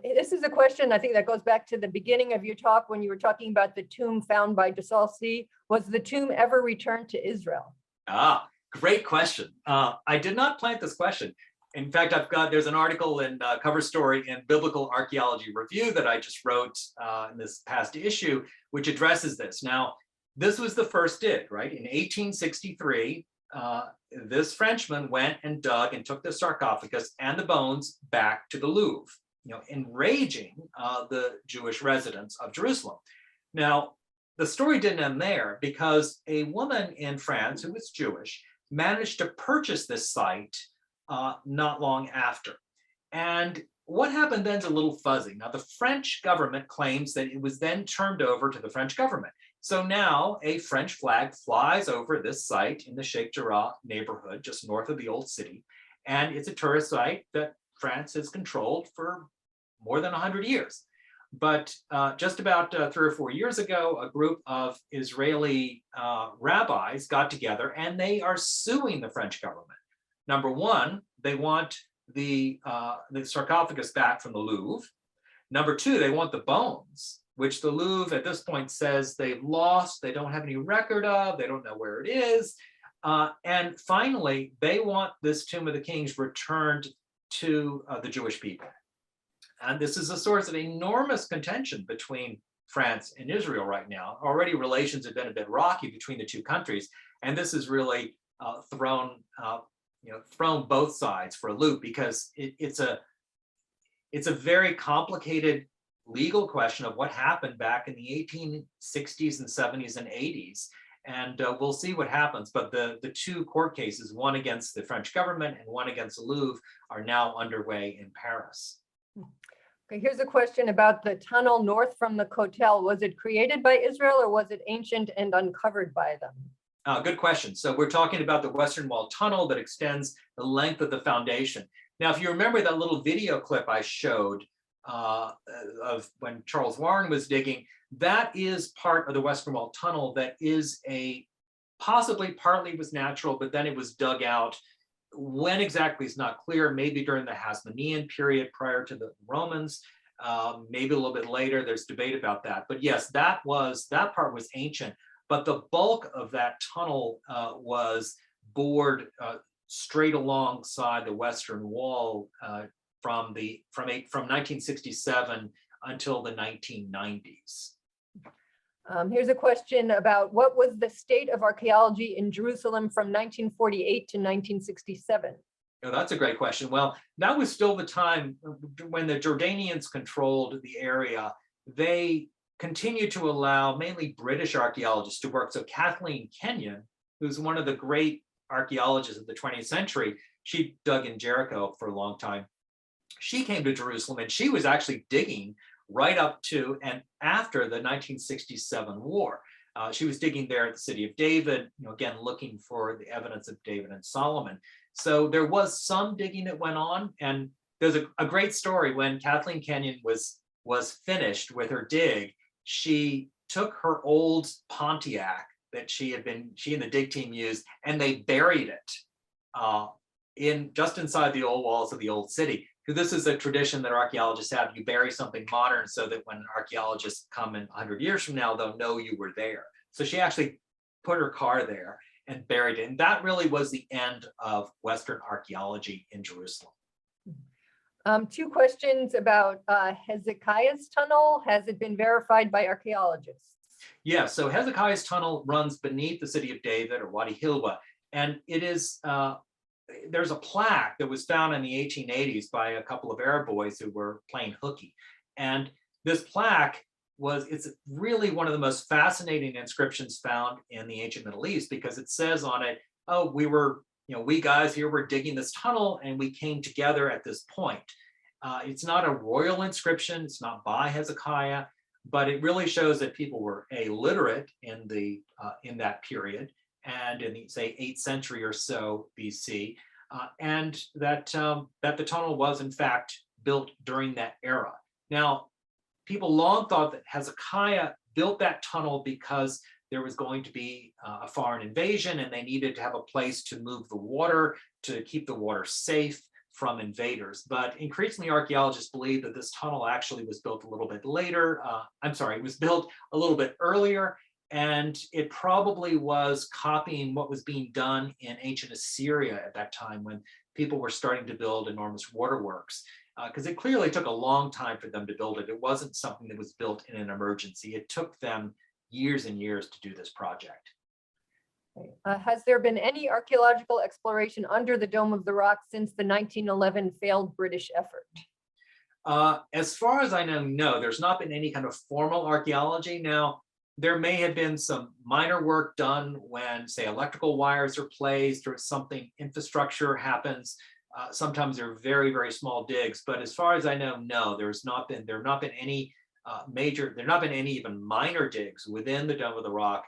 This is a question, I think, that goes back to the beginning of your talk when you were talking about the tomb found by de Saulcy. Was the tomb ever returned to Israel? Great question. I did not plant this question. In fact, there's an article and cover story in Biblical Archaeology Review that I just wrote in this past issue, which addresses this. Now, this was the first dig, right? In 1863, this Frenchman went and dug and took the sarcophagus and the bones back to the Louvre, enraging the Jewish residents of Jerusalem. Now, the story didn't end there because a woman in France who was Jewish managed to purchase this site not long after. And what happened then is a little fuzzy. Now, the French government claims that it was then turned over to the French government. So now a French flag flies over this site in the Sheikh Jarrah neighborhood, just north of the old city. And it's a tourist site that France has controlled for more than 100 years. But just about 3 or 4 years ago, a group of Israeli rabbis got together and they are suing the French government. Number one, they want the sarcophagus back from the Louvre. Number two, they want the bones, which the Louvre at this point says they've lost, they don't have any record of, they don't know where it is. And finally, they want this Tomb of the Kings returned to the Jewish people. And this is a source of enormous contention between France and Israel right now. Already relations have been a bit rocky between the two countries, and this has really thrown both sides for a loop because it's a very complicated legal question of what happened back in the 1860s and 70s and 80s. And we'll see what happens. But the two court cases, one against the French government and one against the Louvre, are now underway in Paris. Okay, here's a question about the tunnel north from the Kotel. Was it created by Israel or was it ancient and uncovered by them? Good question. So we're talking about the Western Wall tunnel that extends the length of the foundation. Now, if you remember that little video clip I showed of when Charles Warren was digging, that is part of the Western Wall tunnel that is possibly partly was natural, but then it was dug out. When exactly is not clear, maybe during the Hasmonean period prior to the Romans, maybe a little bit later, there's debate about that. But yes, that part was ancient, but the bulk of that tunnel was bored straight alongside the Western Wall from 1967 until the 1990s. Here's a question about what was the state of archaeology in Jerusalem from 1948 to 1967? That's a great question. Well, that was still the time when the Jordanians controlled the area. They continued to allow mainly British archaeologists to work. So Kathleen Kenyon, who's one of the great archaeologists of the 20th century, she dug in Jericho for a long time. She came to Jerusalem and she was actually digging right up to and after the 1967 war. She was digging there at the city of David, again, looking for the evidence of David and Solomon. So there was some digging that went on. And there's a great story when Kathleen Kenyon was finished with her dig. She took her old Pontiac that she and the dig team used, and they buried it just inside the old walls of the old city. This is a tradition that archaeologists have. You bury something modern so that when archaeologists come in 100 years from now, they'll know you were there. So she actually put her car there and buried it. And that really was the end of Western archaeology in Jerusalem. Two questions about Hezekiah's tunnel. Has it been verified by archaeologists? Yeah, so Hezekiah's tunnel runs beneath the city of David, or Wadi Hilwa. And it is, there's a plaque that was found in the 1880s by a couple of Arab boys who were playing hooky. And this plaque it's really one of the most fascinating inscriptions found in the ancient Middle East, because it says on it, oh, we guys here were digging this tunnel and we came together at this point. It's not a royal inscription, it's not by Hezekiah, but it really shows that people were literate in that period, and in the, say, 8th century or so BC, and that the tunnel was in fact built during that era. Now, people long thought that Hezekiah built that tunnel because there was going to be a foreign invasion and they needed to have a place to move the water, to keep the water safe from invaders. But increasingly, archaeologists believe that this tunnel actually was built a little bit later. It was built a little bit earlier, and it probably was copying what was being done in ancient Assyria at that time when people were starting to build enormous waterworks. Because it clearly took a long time for them to build it. It wasn't something that was built in an emergency. It took them years and years to do this project. Has there been any archaeological exploration under the Dome of the Rock since the 1911 failed British effort? As far as I know, no, there's not been any kind of formal archaeology. Now, there may have been some minor work done when, say, electrical wires are placed or something, infrastructure happens. Sometimes they're very, very small digs, but as far as I know, no, there have not been any even minor digs within the Dome of the Rock.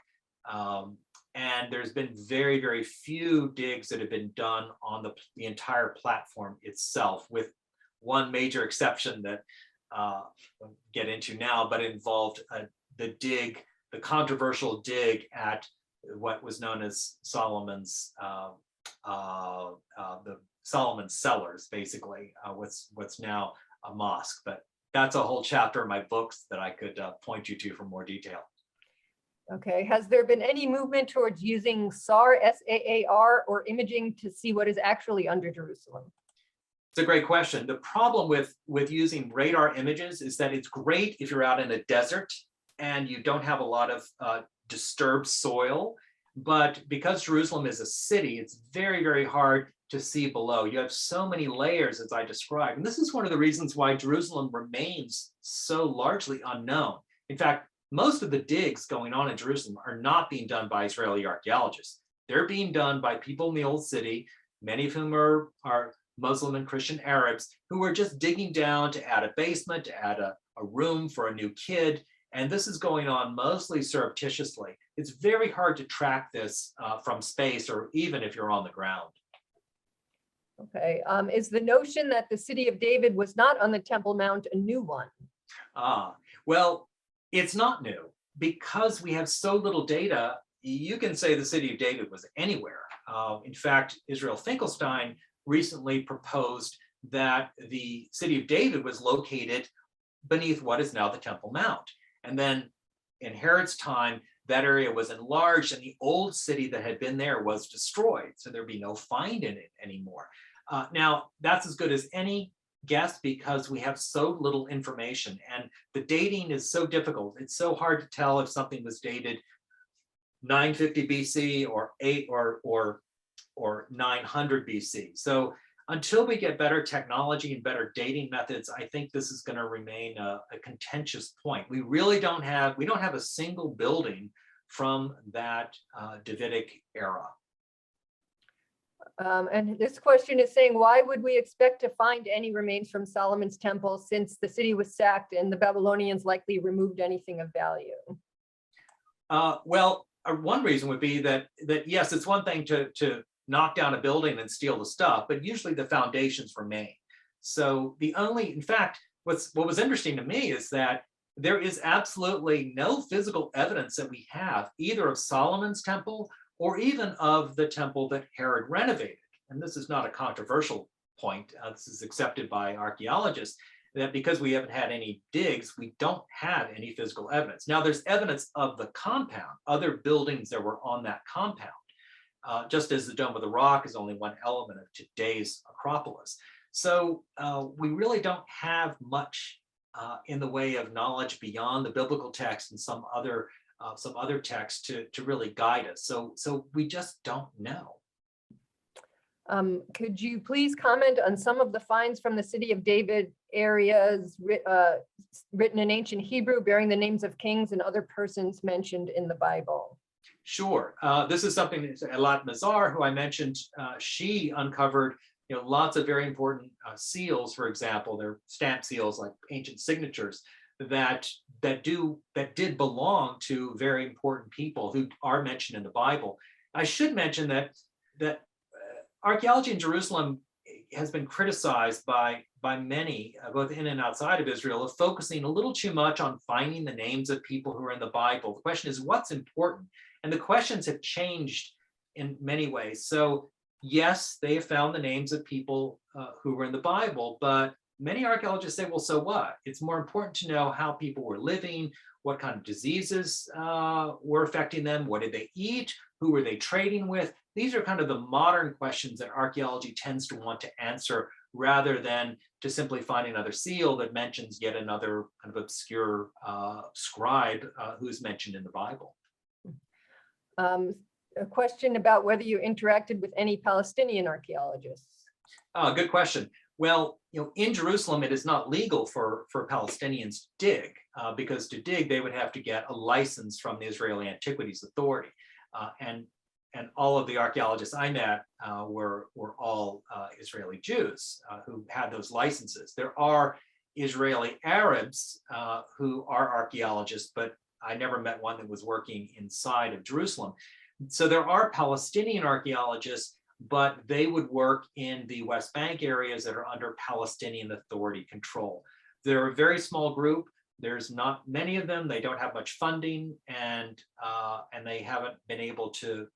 And there's been very, very few digs that have been done on the entire platform itself, with one major exception that I'll get into now, but it involved the controversial dig at what was known as Solomon's, the Solomon's Cellars, basically, what's now a mosque. But that's a whole chapter in my books that I could point you to for more detail. Okay, has there been any movement towards using SAR, S-A-A-R, or imaging to see what is actually under Jerusalem? It's a great question. The problem with using radar images is that it's great if you're out in a desert and you don't have a lot of disturbed soil. But because Jerusalem is a city, it's very, very hard to see below. You have so many layers, as I described. And this is one of the reasons why Jerusalem remains so largely unknown. In fact, most of the digs going on in Jerusalem are not being done by Israeli archaeologists. They're being done by people in the old city, many of whom are Muslim and Christian Arabs, who are just digging down to add a basement, to add a room for a new kid. And this is going on mostly surreptitiously. It's very hard to track this from space, or even if you're on the ground. Okay, is the notion that the city of David was not on the Temple Mount a new one? Well, it's not new. Because we have so little data, you can say the city of David was anywhere. In fact, Israel Finkelstein recently proposed that the city of David was located beneath what is now the Temple Mount. And then in Herod's time, that area was enlarged and the old city that had been there was destroyed. So there'd be no find in it anymore. Now, that's as good as any guess because we have so little information and the dating is so difficult. It's so hard to tell if something was dated 950 BC or 900 BC. So until we get better technology and better dating methods, I think this is going to remain a contentious point. We don't have a single building from that Davidic era. And this question is saying, why would we expect to find any remains from Solomon's temple since the city was sacked and the Babylonians likely removed anything of value? Well, one reason would be that yes, it's one thing to knock down a building and steal the stuff, but usually the foundations remain. So in fact, what was interesting to me is that there is absolutely no physical evidence that we have either of Solomon's temple or even of the temple that Herod renovated. And this is not a controversial point. This is accepted by archaeologists, that because we haven't had any digs, we don't have any physical evidence. Now there's evidence of the compound, other buildings that were on that compound, just as the Dome of the Rock is only one element of today's Acropolis. So we really don't have much in the way of knowledge beyond the biblical text and some other texts to really guide us. So we just don't know. Could you please comment on some of the finds from the city of David areas written in ancient Hebrew bearing the names of kings and other persons mentioned in the Bible? Sure. This is something that Elat Mazar, who I mentioned, she uncovered lots of very important seals, for example. They're stamp seals like ancient signatures that did belong to very important people who are mentioned in the Bible. I should mention that archaeology in Jerusalem has been criticized by many, both in and outside of Israel, of focusing a little too much on finding the names of people who are in the Bible. The question is, what's important? And the questions have changed in many ways. So yes, they have found the names of people who were in the Bible, but many archaeologists say, well, so what? It's more important to know how people were living, what kind of diseases were affecting them, what did they eat, who were they trading with? These are kind of the modern questions that archaeology tends to want to answer, rather than to simply find another seal that mentions yet another kind of obscure scribe who's mentioned in the Bible. A question about whether you interacted with any Palestinian archaeologists. Good question. Well, in Jerusalem, it is not legal for Palestinians to dig, because to dig, they would have to get a license from the Israeli Antiquities Authority. And all of the archaeologists I met were all Israeli Jews who had those licenses. There are Israeli Arabs who are archaeologists, but I never met one that was working inside of Jerusalem. So there are Palestinian archaeologists, but they would work in the West Bank areas that are under Palestinian Authority control. They're a very small group. There's not many of them. They don't have much funding, and they haven't been able to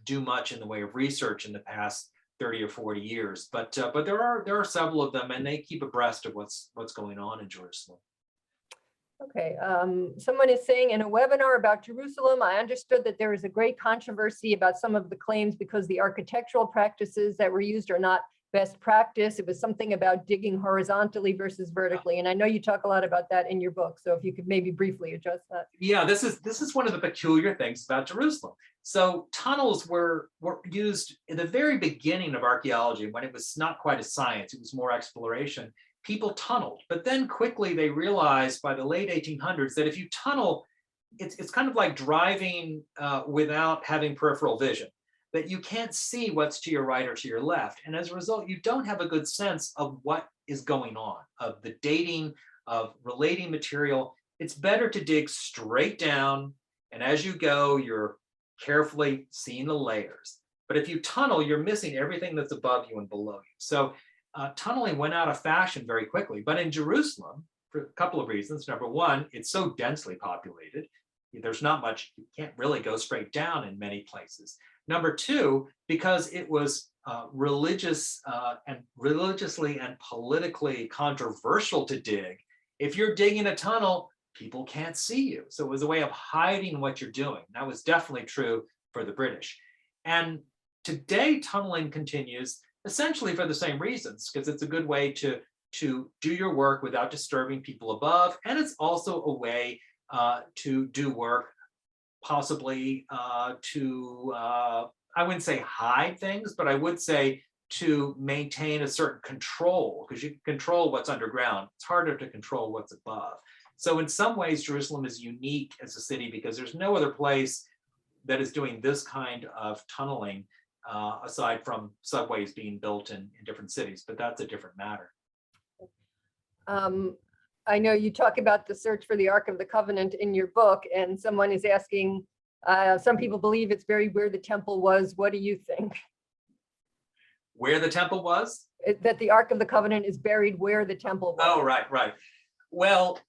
do much in the way of research in the past 30 or 40 years. But there are several of them, and they keep abreast of what's going on in Jerusalem. Okay, someone is saying, in a webinar about Jerusalem, I understood that there is a great controversy about some of the claims because the architectural practices that were used are not best practice. It was something about digging horizontally versus vertically. And I know you talk a lot about that in your book. So if you could maybe briefly address that. Yeah, this is one of the peculiar things about Jerusalem. So tunnels were used in the very beginning of archaeology, when it was not quite a science, it was more exploration. People tunneled, but then quickly they realized by the late 1800s that if you tunnel, it's kind of like driving without having peripheral vision, that you can't see what's to your right or to your left. And as a result, you don't have a good sense of what is going on, of the dating, of relating material. It's better to dig straight down, and as you go, you're carefully seeing the layers. But if you tunnel, you're missing everything that's above you and below you. So tunneling went out of fashion very quickly. But in Jerusalem, for a couple of reasons. Number one, it's so densely populated. There's not much, you can't really go straight down in many places. Number two, because it was religiously and politically controversial to dig, if you're digging a tunnel, people can't see you. So it was a way of hiding what you're doing. That was definitely true for the British. And today, tunneling continues essentially for the same reasons, because it's a good way to do your work without disturbing people above. And it's also a way to do work possibly to, I wouldn't say hide things, but I would say to maintain a certain control, because you can control what's underground. It's harder to control what's above. So in some ways, Jerusalem is unique as a city because there's no other place that is doing this kind of tunneling aside from subways being built in different cities, but that's a different matter. I know you talk about the search for the Ark of the Covenant in your book, and someone is asking, some people believe it's buried where the temple was. What do you think? Where the temple was? That the Ark of the Covenant is buried where the temple was. Oh, right. Well,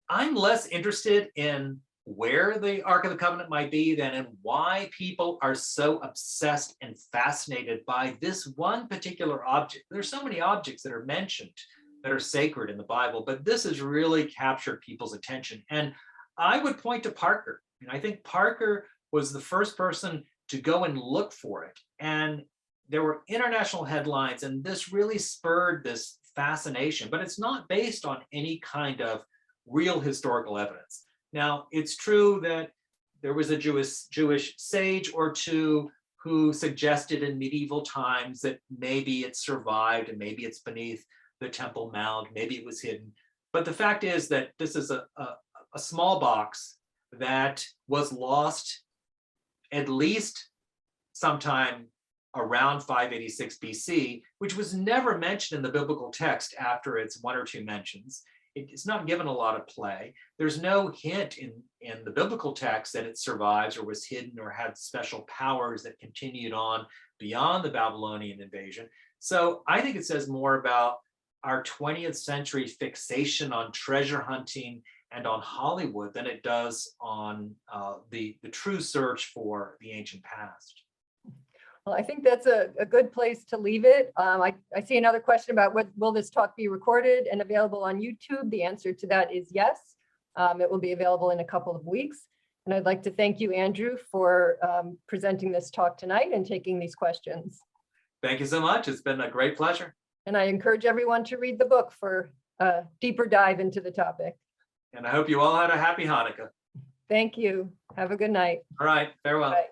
I'm less interested in where the Ark of the Covenant might be than in why people are so obsessed and fascinated by this one particular object. There's so many objects that are mentioned that are sacred in the Bible, but this has really captured people's attention. And I would point to Parker. And I think Parker was the first person to go and look for it. And there were international headlines, and this really spurred this fascination, but it's not based on any kind of real historical evidence. Now, it's true that there was a Jewish sage or two who suggested in medieval times that maybe it survived and maybe it's beneath the Temple Mount, maybe it was hidden. But the fact is that this is a small box that was lost at least sometime around 586 BC, which was never mentioned in the biblical text after its one or two mentions. It's not given a lot of play. There's no hint in the biblical text that it survives or was hidden or had special powers that continued on beyond the Babylonian invasion. So I think it says more about our 20th century fixation on treasure hunting and on Hollywood than it does on the true search for the ancient past. Well, I think that's a good place to leave it. I see another question about will this talk be recorded and available on YouTube? The answer to that is yes. It will be available in a couple of weeks. And I'd like to thank you, Andrew, for presenting this talk tonight and taking these questions. Thank you so much. It's been a great pleasure. And I encourage everyone to read the book for a deeper dive into the topic. And I hope you all had a happy Hanukkah. Thank you. Have a good night. All right, farewell. Bye.